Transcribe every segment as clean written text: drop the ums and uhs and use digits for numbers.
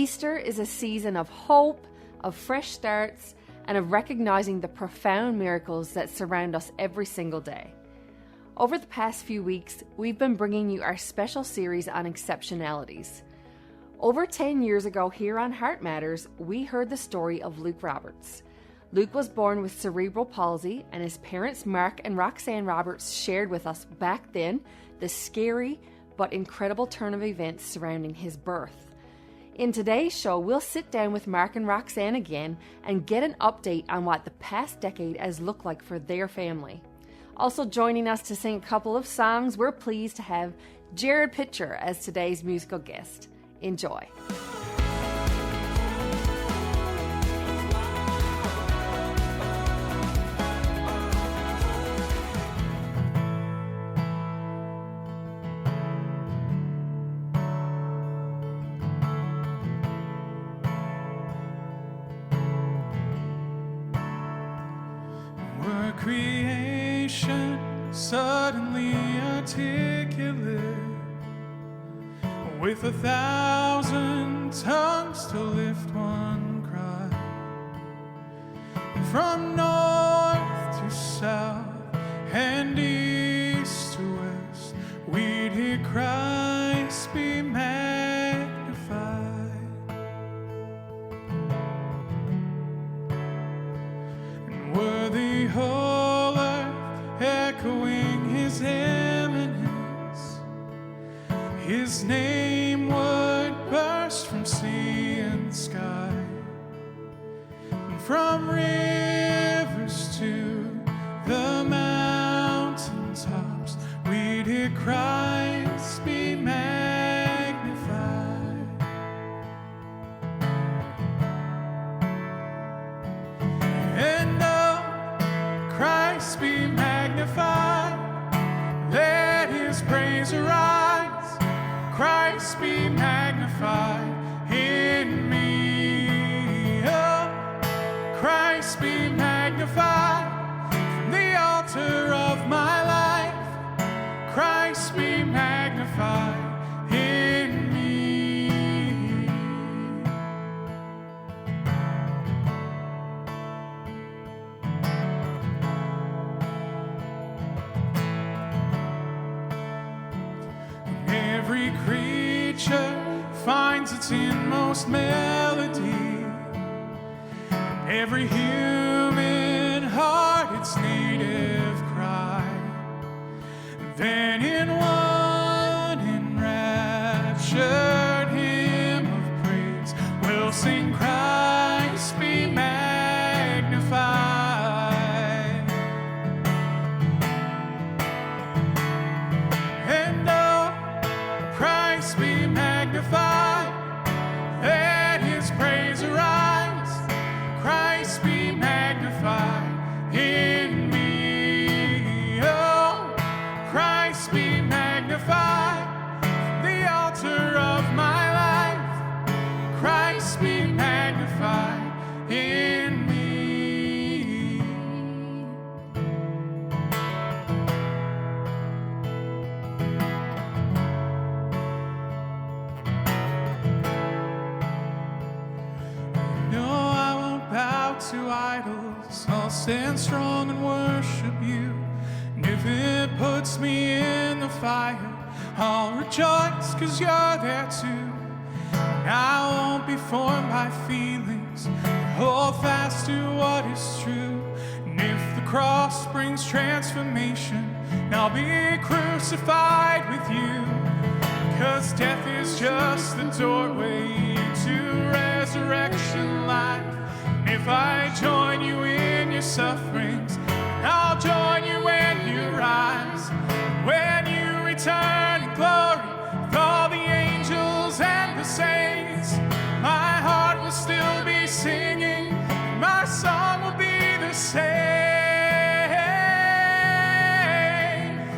Easter is a season of hope, of fresh starts, and of recognizing the profound miracles that surround us every single day. Over the past few weeks, we've been bringing you our special series on exceptionalities. Over 10 years ago here on Heart Matters, we heard the story of Luke Roberts. Luke was born with cerebral palsy, and his parents Mark and Roxanne Roberts shared with us back then the scary but incredible turn of events surrounding his birth. In today's show, we'll sit down with Mark and Roxanne again and get an update on what the past decade has looked like for their family. Also joining us to sing a couple of songs, we're pleased to have Jared Pitcher as today's musical guest. Enjoy. Were creation suddenly articulate, with 1,000 tongues to lift one cry, from north to south and east to west, we'd hear Christ be magnified. And were the whole earth echoing his eminence, his name would burst from sea and sky, and from rivers to the mountain tops, we'd hear Christ be magnified. And oh, Christ be magnified, let his praise arise. Christ be magnified in me. Oh, Christ be magnified from the altar of my life. Christ be magnified in me. Every creature finds its inmost melody, every human heart its native cry. Then in one enraptured hymn of praise, we'll sing Christ be magnified. And oh, Christ be magnified, let his praise arise. Christ be magnified in me. Oh, Christ be magnified from the altar of my life. Christ be magnified in me. No, I won't bow to idols, I'll stand strong and worship you. And if it puts me in the fire, I'll rejoice 'cause you're there too. And I won't be formed by feelings, but hold fast to what is true. And if the cross brings transformation, then I'll be crucified with you. 'Cause death is just the doorway to resurrection life. And if I join you in your sufferings, I'll join you when you rise. When you return in glory with all the angels and the saints, my heart will still be singing, my song will be the same.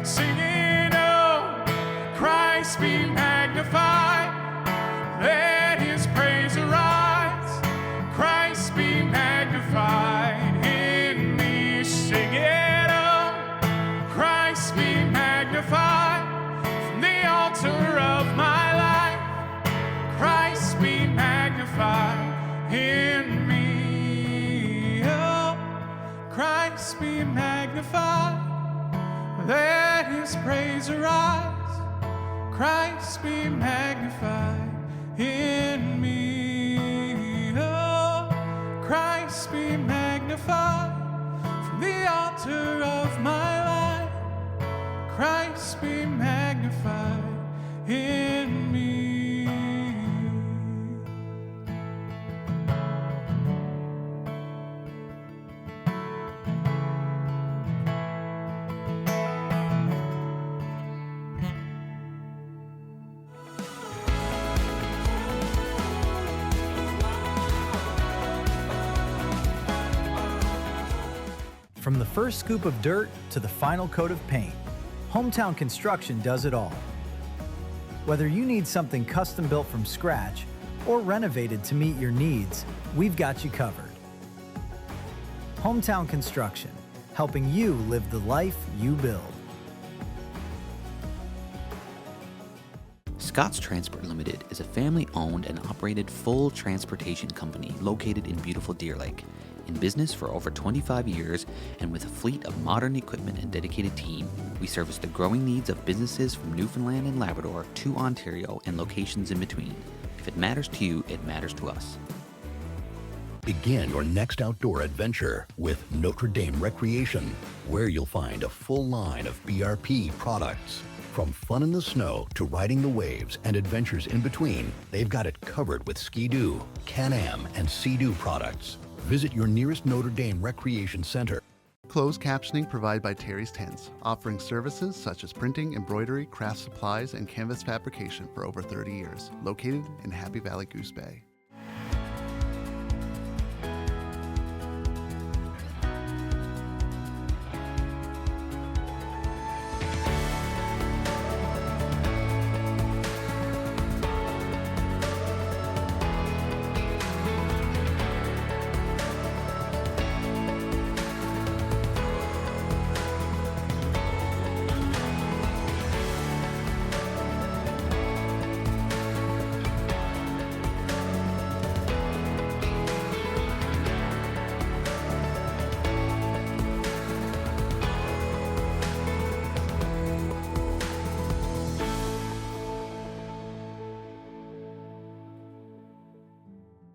Singing, oh, Christ be magnified, let his praise arise. Christ be magnified in me. Christ be magnified. Let his praise arise. Christ be magnified in me. Oh, Christ be magnified from the altar of my life. Christ be magnified in me. From the first scoop of dirt to the final coat of paint, Hometown Construction does it all. Whether you need something custom built from scratch or renovated to meet your needs, we've got you covered. Hometown Construction, helping you live the life you build. Scott's Transport Limited is a family-owned and operated full transportation company located in beautiful Deer Lake. In business for over 25 years and with a fleet of modern equipment and dedicated team, we service the growing needs of businesses from Newfoundland and Labrador to Ontario and locations in between. If it matters to you, it matters to us. Begin your next outdoor adventure with Notre Dame Recreation, where you'll find a full line of BRP products. From fun in the snow to riding the waves and adventures in between, they've got it covered with Ski-Doo, Can-Am, and Sea-Doo products. Visit your nearest Notre Dame Recreation Center. Closed captioning provided by Terry's Tents, offering services such as printing, embroidery, craft supplies, and canvas fabrication for over 30 years. Located in Happy Valley Goose Bay.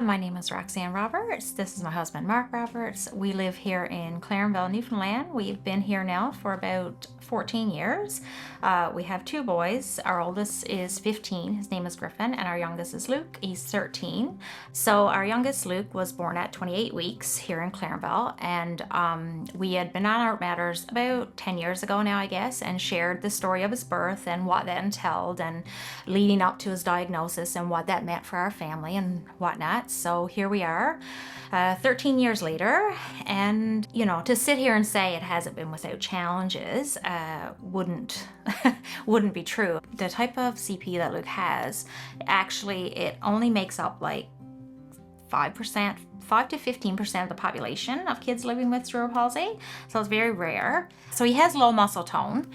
My name is Roxanne Roberts. This is my husband, Mark Roberts. We live here in Clarenville, Newfoundland. We've been here now for about 14 years. We have two boys. Our oldest is 15. His name is Griffin, and our youngest is Luke. He's 13. So our youngest, Luke, was born at 28 weeks here in Clarenville, and we had been on Art Matters about 10 years ago now, I guess, and shared the story of his birth and what that entailed and leading up to his diagnosis and what that meant for our family and whatnot. So here we are, 13 years later, and you know, to sit here and say it hasn't been without challenges wouldn't be true. The type of CP that Luke has, actually, it only makes up like 5 to 15% of the population of kids living with cerebral palsy, so it's very rare. So he has low muscle tone.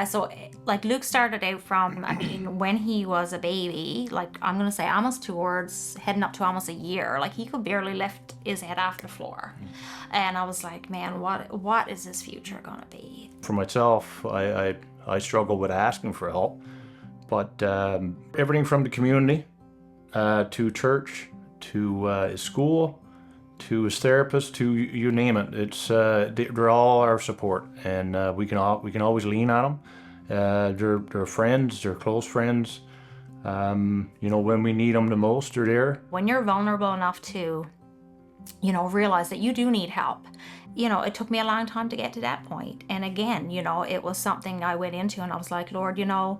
So like Luke started out from, I mean, when he was a baby, like I'm gonna say almost heading up to almost a year, like he could barely lift his head off the floor. And I was like, man, what is his future gonna be? For myself, I struggle with asking for help, but everything from the community to church to school to his therapist, to you name it, it's they're all our support, and we can always lean on them. They're friends, they're close friends. You know, when we need them the most, they're there. When you're vulnerable enough to, you know, realize that you do need help. You know, it took me a long time to get to that point. And again, you know, it was something I went into and I was like, Lord, you know,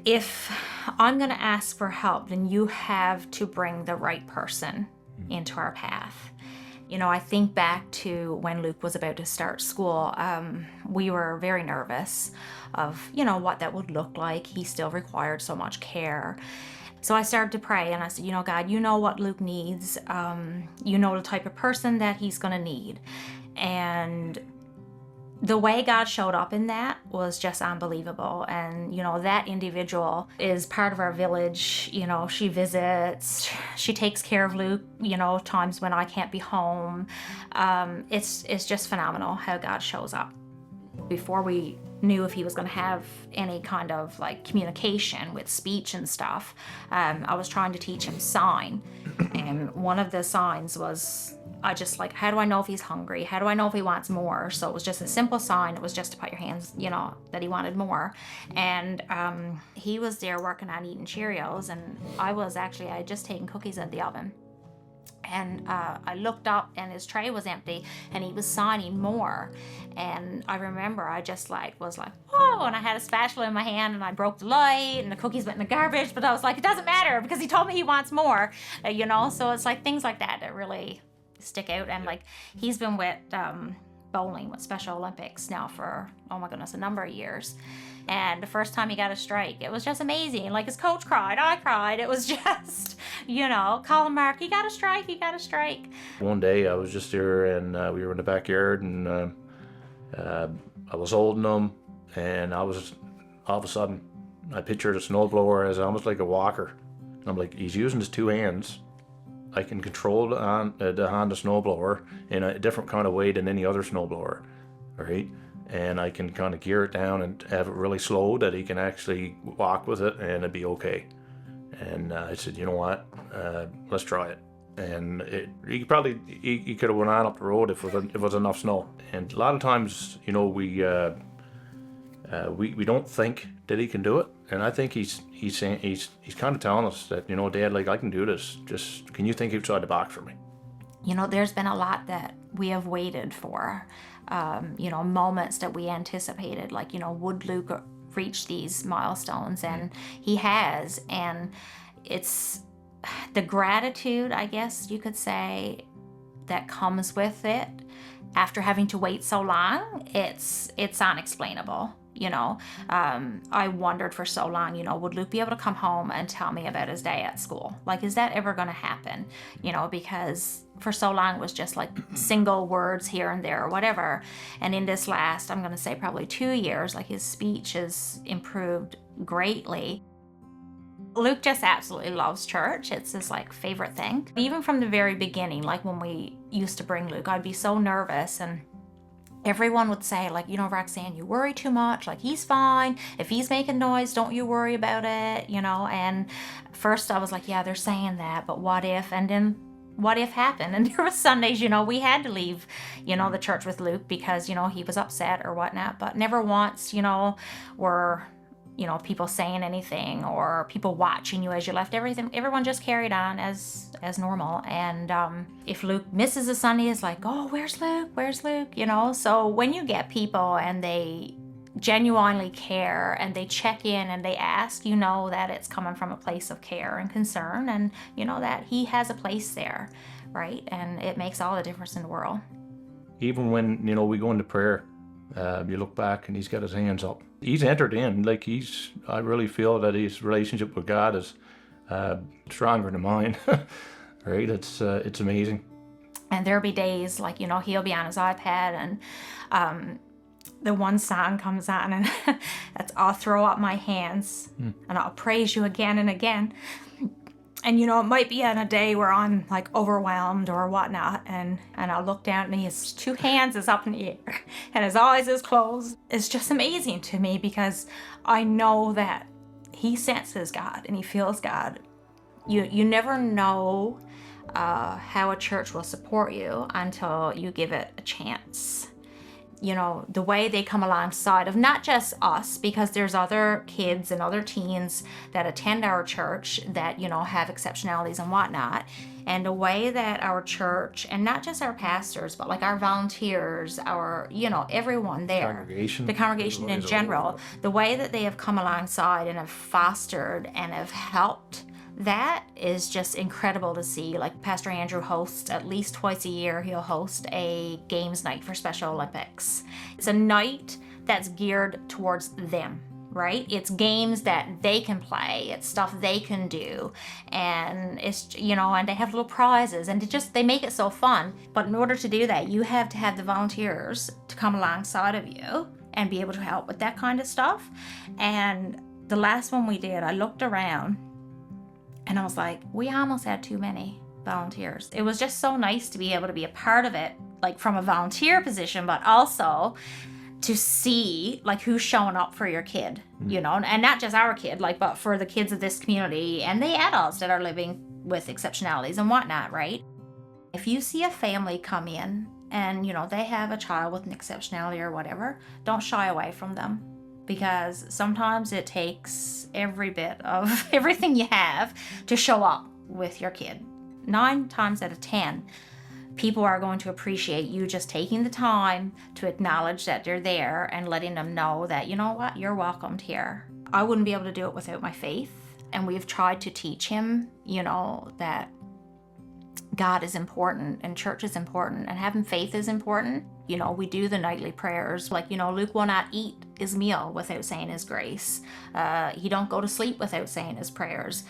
if I'm going to ask for help, then you have to bring the right person into our path. You know, I think back to when Luke was about to start school, we were very nervous of, you know, what that would look like. He still required so much care. So I started to pray and I said, you know, God, you know what Luke needs. You know the type of person that he's going to need. And The way God showed up in that was just unbelievable. And, that individual is part of our village. She visits, she takes care of Luke, times when I can't be home. It's just phenomenal how God shows up. Before we knew if he was going to have any kind of like communication with speech and stuff, I was trying to teach him sign. And one of the signs was, how do I know if he's hungry? How do I know if he wants more? So it was just a simple sign. It was just to put your hands, that he wanted more. And he was there working on eating Cheerios, and I had just taken cookies out of the oven. And I looked up, and his tray was empty, and he was signing more. And I remember I just was like, whoa, and I had a spatula in my hand, and I broke the light, and the cookies went in the garbage, but I was like, it doesn't matter, because he told me he wants more, so it's like things like that really stick out. And like, he's been with bowling with Special Olympics now for, oh my goodness, a number of years. And the first time he got a strike, it was just amazing. Like, his coach cried, I cried. It was just, calling Mark, you got a strike. One day I was just there, and we were in the backyard, and I was holding him, and all of a sudden, I pictured a snowblower as almost like a walker. And I'm like, he's using his two hands. I can control the hand of snowblower in a different kind of way than any other snowblower, right? And I can kind of gear it down and have it really slow that he can actually walk with it and it'd be okay. And I said, you know what, let's try it. And he could have went on up the road if it was enough snow. And a lot of times, we don't think that he can do it. And I think he's kind of telling us that, Dad, like, I can do this. Just, can you think outside the box for me? There's been a lot that we have waited for, moments that we anticipated, like, would Luke reach these milestones? And he has. And it's the gratitude, I guess you could say, that comes with it after having to wait so long. It's unexplainable. I wondered for so long, would Luke be able to come home and tell me about his day at school? Like, is that ever going to happen? Because for so long it was just like single words here and there or whatever. And in this last, I'm going to say probably 2 years, like, his speech has improved greatly. Luke just absolutely loves church. It's his favorite thing. Even from the very beginning, like when we used to bring Luke, I'd be so nervous, and everyone would say, Roxanne, you worry too much. Like, he's fine. If he's making noise, don't you worry about it, And first I was like, yeah, they're saying that, but what if? And then what if happened? And there were Sundays, we had to leave, the church with Luke because, he was upset or whatnot. But never once, were, people saying anything or people watching you as you left. Everyone just carried on as normal. And if Luke misses a Sunday, it's like, oh, where's Luke? So when you get people and they genuinely care and they check in and they ask, that it's coming from a place of care and concern, and that he has a place there, right? And it makes all the difference in the world. Even when, we go into prayer, you look back and he's got his hands up. He's entered in, I really feel that his relationship with God is stronger than mine, right? It's amazing. And there'll be days he'll be on his iPad and the one song comes on and I'll throw up my hands and I'll praise you again and again. And it might be on a day where I'm overwhelmed or whatnot, and I'll look down and his two hands is up in the air and his eyes is closed. It's just amazing to me because I know that he senses God and he feels God. You never know how a church will support you until you give it a chance. The way they come alongside of not just us, because there's other kids and other teens that attend our church that, have exceptionalities and whatnot. And the way that our church, and not just our pastors, but our volunteers, our, everyone there, the congregation in general, the way that they have come alongside and have fostered and have helped, that is just incredible to see. Pastor Andrew hosts at least twice a year, he'll host a games night for Special Olympics. It's a night that's geared towards them. right? It's games that they can play, it's stuff they can do, and it's, you know, and they have little prizes, and they make it so fun. But in order to do that, you have to have the volunteers to come alongside of you and be able to help with that kind of stuff. And the last one we did, I looked around and I was like, we almost had too many volunteers. It was just so nice to be able to be a part of it, like from a volunteer position, but also to see like who's showing up for your kid, you know, and not just our kid, like, but for the kids of this community and the adults that are living with exceptionalities and whatnot, right? If you see a family come in and, you know, they have a child with an exceptionality or whatever, don't shy away from them, because sometimes it takes every bit of everything you have to show up with your kid. 9 times out of 10, people are going to appreciate you just taking the time to acknowledge that they're there and letting them know that, you know what, you're welcomed here. I wouldn't be able to do it without my faith. And we've tried to teach him, you know, that God is important and church is important and having faith is important. You know, we do the nightly prayers. Like, you know, Luke will not eat his meal without saying his grace. He don't go to sleep without saying his prayers.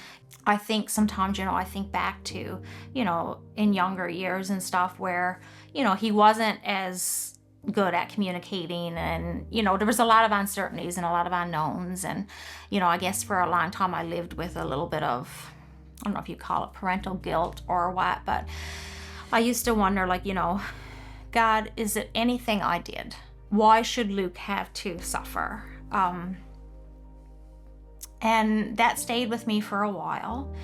I think sometimes, you know, I think back to, you know, in younger years and stuff where, you know, he wasn't as good at communicating, and, you know, there was a lot of uncertainties and a lot of unknowns. And, you know, I guess for a long time I lived with a little bit of, I don't know if you call it parental guilt or what, but I used to wonder, like, you know, God, is it anything I did? Why should Luke have to suffer? And that stayed with me for a while.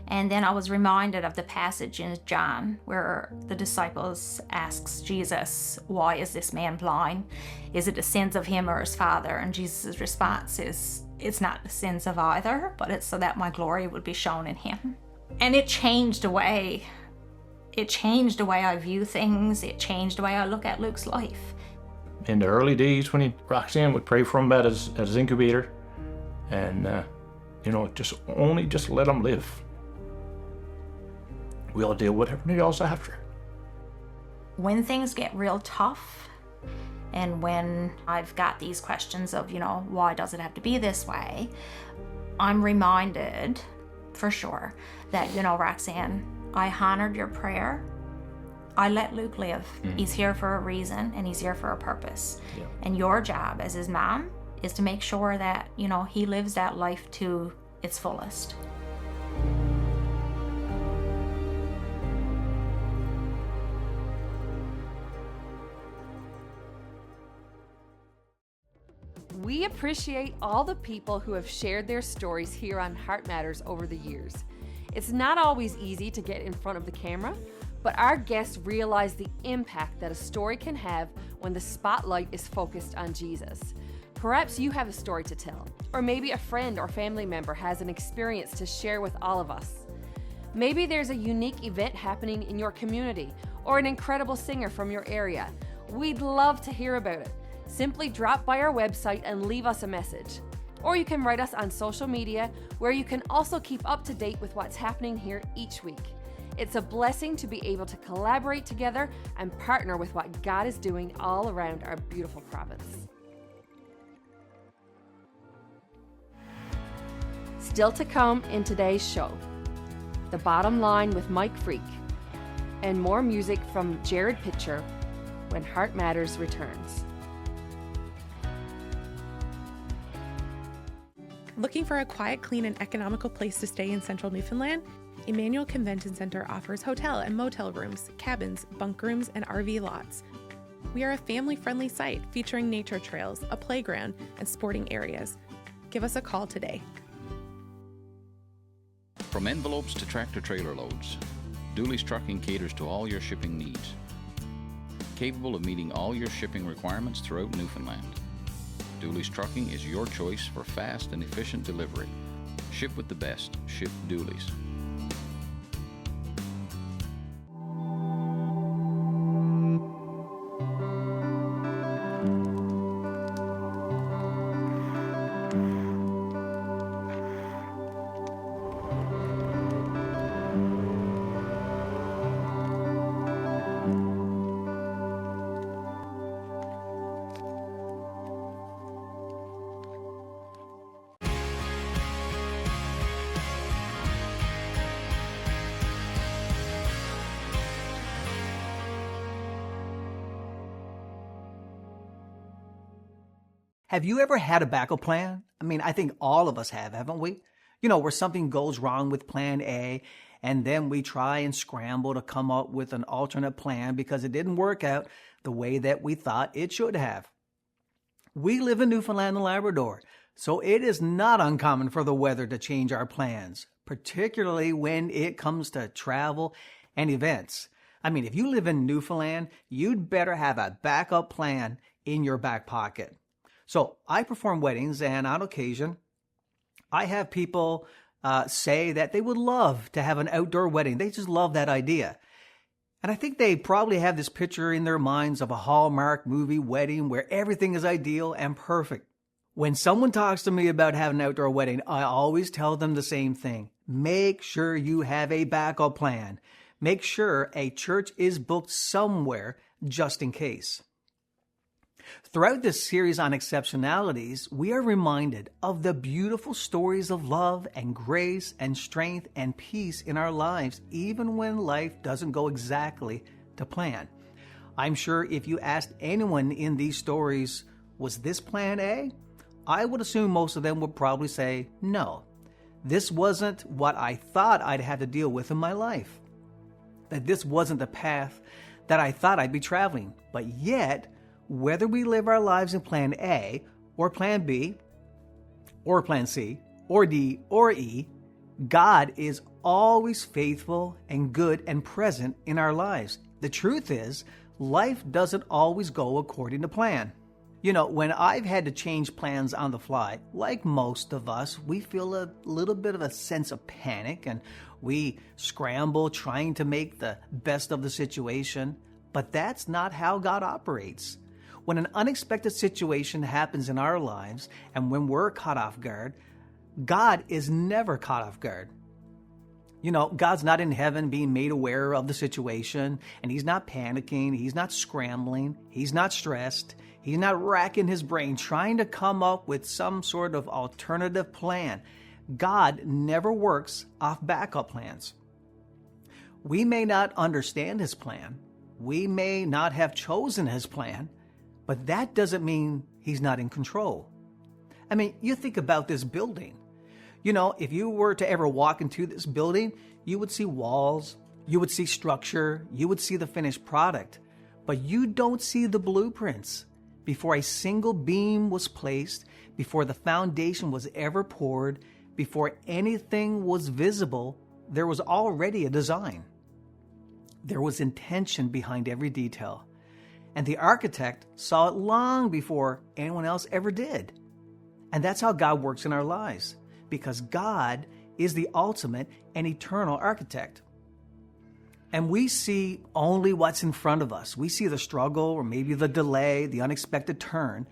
And then I was reminded of the passage in John where the disciples asks Jesus, why is this man blind? Is it the sins of him or his father? And Jesus' response is, it's not the sins of either, but it's so that my glory would be shown in him. And it changed the way I view things. It changed the way I look at Luke's life. In the early days when Roxanne would pray for him at his incubator, and you know, just let him live. We'll deal with everything else after. When things get real tough, and when I've got these questions of, you know, why does it have to be this way? I'm reminded, for sure, that, you know, Roxanne, I honored your prayer. I let Luke live. He's here for a reason, and he's here for a purpose. Yeah. And your job as his mom is to make sure that, you know, he lives that life to its fullest. We appreciate all the people who have shared their stories here on Heart Matters over the years. It's not always easy to get in front of the camera, but our guests realize the impact that a story can have when the spotlight is focused on Jesus. Perhaps you have a story to tell, or maybe a friend or family member has an experience to share with all of us. Maybe there's a unique event happening in your community, or an incredible singer from your area. We'd love to hear about it. Simply drop by our website and leave us a message. Or you can write us on social media, where you can also keep up to date with what's happening here each week. It's a blessing to be able to collaborate together and partner with what God is doing all around our beautiful province. Still to come in today's show, The Bottom Line with Mike Freake, and more music from Jared Pitcher when Heart Matters returns. Looking for a quiet, clean, and economical place to stay in central Newfoundland? Evangel Convention Center offers hotel and motel rooms, cabins, bunk rooms, and RV lots. We are a family-friendly site featuring nature trails, a playground, and sporting areas. Give us a call today. From envelopes to tractor-trailer loads, Dooley's Trucking caters to all your shipping needs. Capable of meeting all your shipping requirements throughout Newfoundland. Dooley's Trucking is your choice for fast and efficient delivery. Ship with the best. Ship Dooley's. Have you ever had a backup plan? I mean, I think all of us have, haven't we? You know, where something goes wrong with plan A, and then we try and scramble to come up with an alternate plan because it didn't work out the way that we thought it should have. We live in Newfoundland and Labrador, so it is not uncommon for the weather to change our plans, particularly when it comes to travel and events. I mean, if you live in Newfoundland, you'd better have a backup plan in your back pocket. So I perform weddings, and on occasion, I have people say that they would love to have an outdoor wedding. They just love that idea. And I think they probably have this picture in their minds of a Hallmark movie wedding where everything is ideal and perfect. When someone talks to me about having an outdoor wedding, I always tell them the same thing. Make sure you have a backup plan. Make sure a church is booked somewhere just in case. Throughout this series on exceptionalities, we are reminded of the beautiful stories of love and grace and strength and peace in our lives, even when life doesn't go exactly to plan. I'm sure if you asked anyone in these stories, was this plan A? I would assume most of them would probably say, no, this wasn't what I thought I'd have to deal with in my life. That this wasn't the path that I thought I'd be traveling. But yet, whether we live our lives in plan A or plan B or plan C or D or E, God is always faithful and good and present in our lives. The truth is, life doesn't always go according to plan. You know, when I've had to change plans on the fly, like most of us, we feel a little bit of a sense of panic and we scramble trying to make the best of the situation. But that's not how God operates. When an unexpected situation happens in our lives and when we're caught off guard, God is never caught off guard. You know, God's not in heaven being made aware of the situation, and He's not panicking, He's not scrambling, He's not stressed, He's not racking His brain trying to come up with some sort of alternative plan. God never works off backup plans. We may not understand His plan, we may not have chosen His plan, but that doesn't mean He's not in control. I mean, you think about this building. You know, if you were to ever walk into this building, you would see walls, you would see structure, you would see the finished product, but you don't see the blueprints. Before a single beam was placed, before the foundation was ever poured, before anything was visible, there was already a design. There was intention behind every detail. And the architect saw it long before anyone else ever did. And that's how God works in our lives, because God is the ultimate and eternal architect. And we see only what's in front of us. We see the struggle or maybe the delay, the unexpected turn,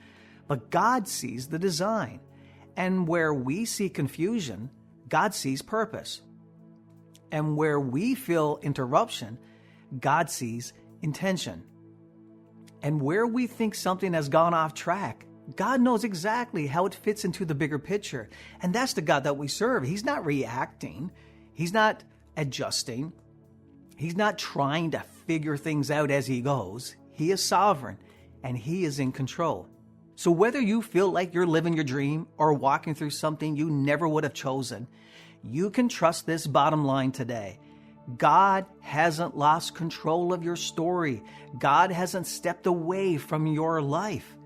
but God sees the design. And where we see confusion, God sees purpose. And where we feel interruption, God sees intention. And where we think something has gone off track, God knows exactly how it fits into the bigger picture. And that's the God that we serve. He's not reacting. He's not adjusting. He's not trying to figure things out as He goes. He is sovereign and He is in control. So whether you feel like you're living your dream or walking through something you never would have chosen, you can trust this bottom line today. God hasn't lost control of your story. God hasn't stepped away from your life.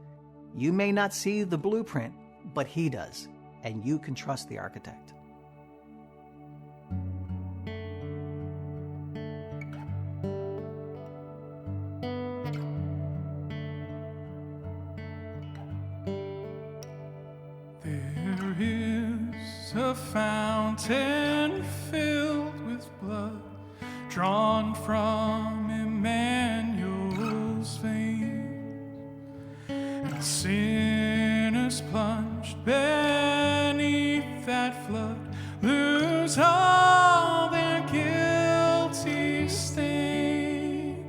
You may not see the blueprint, but He does, and you can trust the architect. There is a fountain filled with blood, drawn from Emmanuel's veins, and sinners plunged beneath that flood lose all their guilty stains,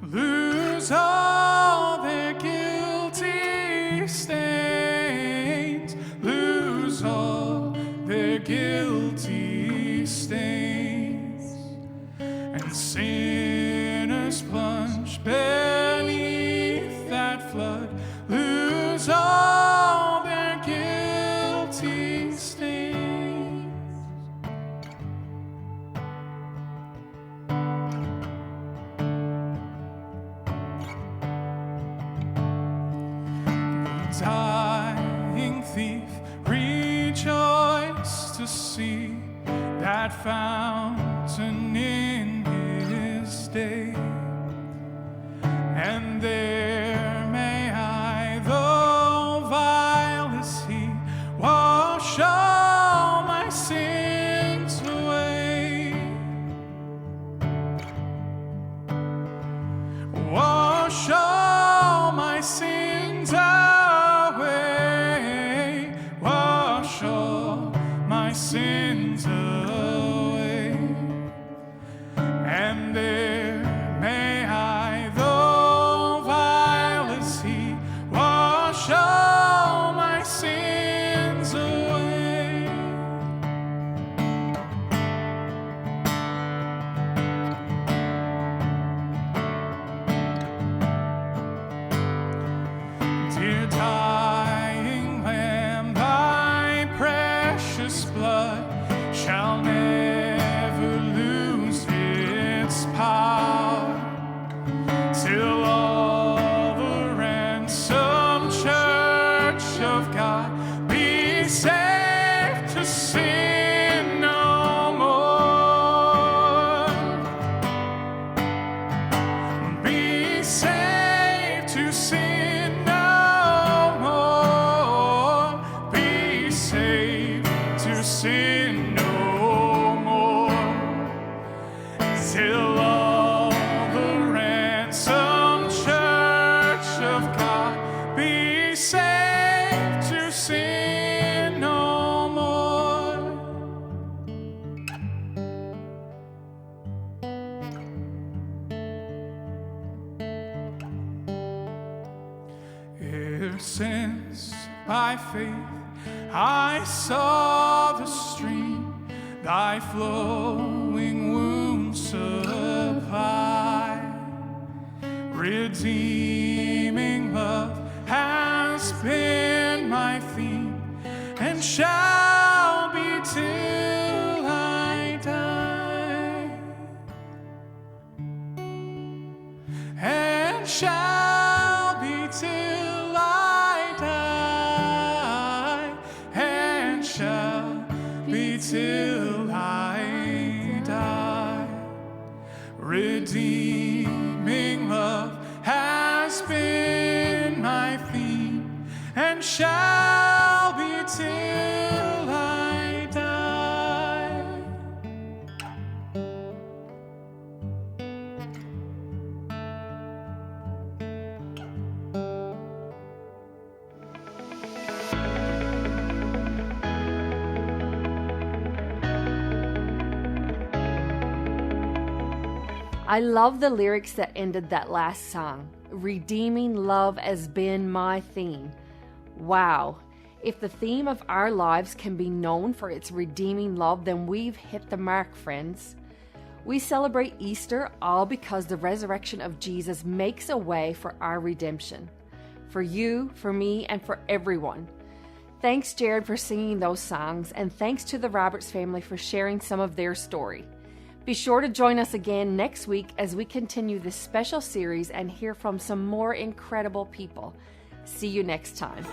lose all their guilty stains, lose all their guilty stains, and sinners plunge beneath that to see that fountain in his day. And there may I, though vile as he, wash all my sins away. Wash all my sins away. Wash all my sins away. And there may I, though vile as he, wash all my sins away. Dear dying Lamb, thy precious blood shall never lose its power, till all the ransomed church of God be saved to sin no more. Be saved to sin no more. Be saved to sin no more. Till all the ransomed church of God be saved to sin no more. Ever since by faith I saw the stream thy flowing wounds supply, redeeming love has been my theme and shall be till I die, and shall be till I die, and shall be till I die. Redeeming love has been my theme and shall be till I die. I love the lyrics that ended that last song. Redeeming love has been my theme. Wow. If the theme of our lives can be known for its redeeming love, then we've hit the mark, friends. We celebrate Easter all because the resurrection of Jesus makes a way for our redemption. For you, for me, and for everyone. Thanks, Jared, for singing those songs, and thanks to the Roberts family for sharing some of their story. Be sure to join us again next week as we continue this special series and hear from some more incredible people. See you next time.